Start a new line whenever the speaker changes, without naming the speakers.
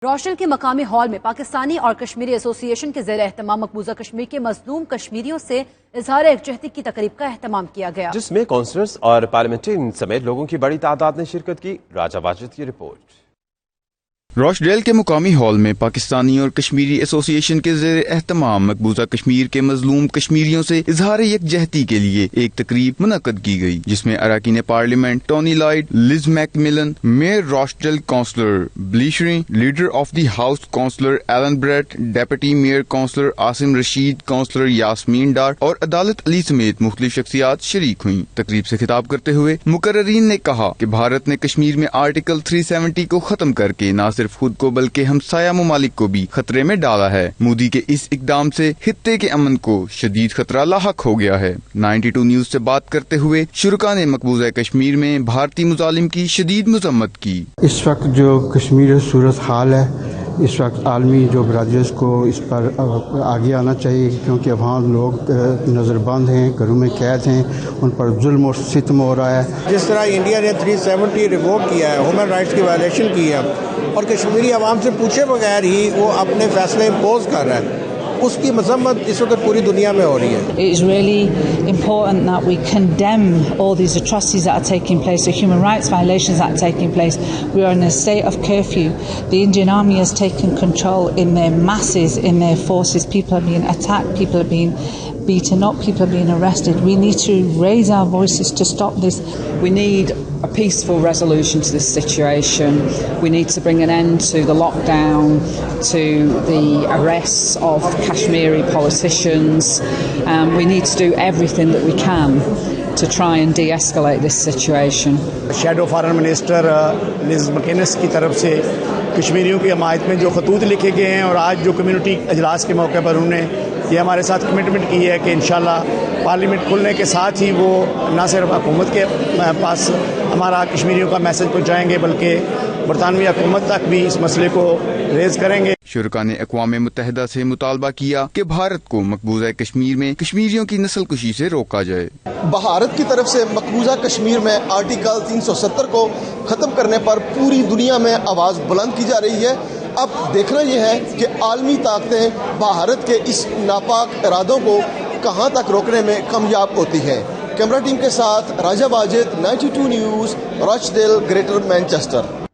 روشل کے مقامی ہال میں پاکستانی اور کشمیری ایسوسی ایشن کے زیر اہتمام مقبوضہ کشمیر کے مظلوم کشمیریوں سے اظہار یکجہتی کی تقریب کا اہتمام کیا گیا،
جس میں کونسلرز اور پارلیمنٹرین سمیت لوگوں کی بڑی تعداد نے شرکت کی۔ راجہ واجد کی رپورٹ۔
روش ڈیل کے مقامی ہال میں پاکستانی اور کشمیری ایسوسی ایشن کے زیر اہتمام مقبوضہ کشمیر کے مظلوم کشمیریوں سے اظہار یکجہتی کے لیے ایک تقریب منعقد کی گئی، جس میں اراکین parliament Tony Lloyd, Liz McMillan, mayor Rochdale councillor بلیشری، leader of the house councillor Allen Brett, deputy mayor councillor Asim Rashid, councillor Yasmin Dar اور عدالت علی سمیت مختلف شخصیات شریک ہوئیں۔ تقریب سے خطاب کرتے ہوئے مقررین نے کہا کہ بھارت نے کشمیر میں آرٹیکل 370 کو ختم کر کے نہ صرف خود کو بلکہ ہمسایہ ممالک کو بھی خطرے میں ڈالا ہے۔ مودی کے اس اقدام سے خطے کے امن کو شدید خطرہ لاحق ہو گیا ہے۔ 92 نیوز سے بات کرتے ہوئے شرکاء نے مقبوضہ کشمیر میں بھارتی مظالم کی شدید مذمت کی۔
اس وقت جو کشمیر صورت حال ہے، اس وقت عالمی جو برادریز کو اس پر آگے آنا چاہیے، کیونکہ وہاں لوگ نظر بند ہیں، گھروں میں قید ہیں، ان پر ظلم اور ستم ہو رہا ہے۔
جس طرح انڈیا نے 370 ریووک کیا ہے، ہیومن رائٹس کی وائلیشن کی ہے، اور کشمیری عوام سے پوچھے بغیر ہی وہ اپنے فیصلے امپوز کر رہا ہے، اس کی مذمت اس وقت پوری دنیا میں ہو رہی ہے۔
It is really important that we condemn all these atrocities that are taking place, the human rights violations that are taking place. We are in a state of curfew. The Indian Army has taken control in their masses, in their forces. People are being attacked, people are being beaten up, people are being arrested. We need to raise our voices to stop this.
We need a peaceful resolution to this situation. We need to bring an end to the lockdown, to the arrests of Kashmiri politicians. We need to do everything that we can to try and de-escalate this situation.
Shadow foreign minister Liz McInnes کی طرف سے کشمیریوں کی حمایت میں جو خطوط لکھے گئے ہیں، اور آج جو کمیونٹی اجلاس کے موقع پر انہوں نے یہ ہمارے ساتھ کمٹمنٹ کی ہے کہ انشاءاللہ پارلیمنٹ کھلنے کے ساتھ ہی وہ نہ صرف حکومت کے پاس ہمارا کشمیریوں کا میسج پہنچائیں گے، بلکہ برطانوی حکومت تک بھی اس مسئلے کو ریز کریں گے۔
شرکاء نے اقوام متحدہ سے مطالبہ کیا کہ بھارت کو مقبوضہ کشمیر میں کشمیریوں کی نسل کشی سے روکا جائے۔
بھارت کی طرف سے مقبوضہ کشمیر میں آرٹیکل 370 کو ختم کرنے پر پوری دنیا میں آواز بلند کی جا رہی ہے۔ اب دیکھنا یہ ہے کہ عالمی طاقتیں بھارت کے اس ناپاک ارادوں کو کہاں تک روکنے میں کامیاب ہوتی ہیں۔ کیمرہ ٹیم کے ساتھ Raja Wajid, 92 news, Rochdale, greater Manchester.